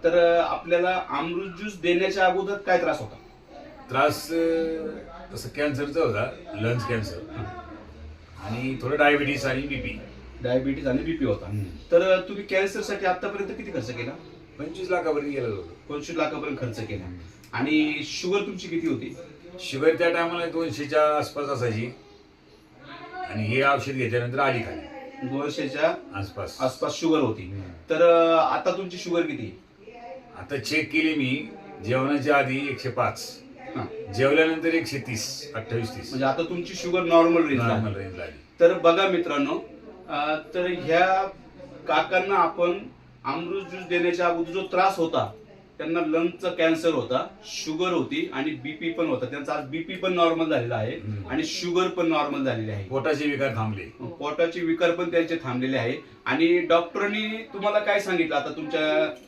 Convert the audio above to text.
तर आपल्याला अमृत ज्यूस देण्याच्या अगोदर काय त्रास होता? त्रास तसं कॅन्सरचा होता, लंग्स कॅन्सर आणि थोडं डायबिटीस आणि बीपी. डायबिटीज आणि बीपी होता. तर तुम्ही कॅन्सरसाठी आतापर्यंत किती खर्च केला? 25 लाखापर्यंत गेलं होतं. 25 लाखापर्यंत खर्च केला. आणि शुगर तुमची किती होती? शुगर त्या टायमाला 200च्या आसपास असायची आणि हे औषध घेतल्यानंतर आली खाली 200च्या आसपास. आसपास शुगर होती. तर आता तुमची शुगर किती? आता चेक केली मी, जेवणाच्या आधी 105, हा. जेवल्यानंतर 130, 28-30 म्हणजे आता तुमची sugar normal range normal range लागली. तर बघा मित्रांनो, तर ह्या काकांना आपण अमृत ज्यूस देण्याच्या अगोदर जो त्रास होता, त्यांना लंगचा कॅन्सर होता, शुगर होती आणि बीपी पण होता. त्यांचा आज बीपी पण नॉर्मल झालेला आहे आणि शुगर पण नॉर्मल झालेली आहे. पोटाचे विकार थांबले. पोटाचे विकार पण त्यांचे थांबलेले आहे. आणि डॉक्टरांनी तुम्हाला काय सांगितलं आता तुमच्या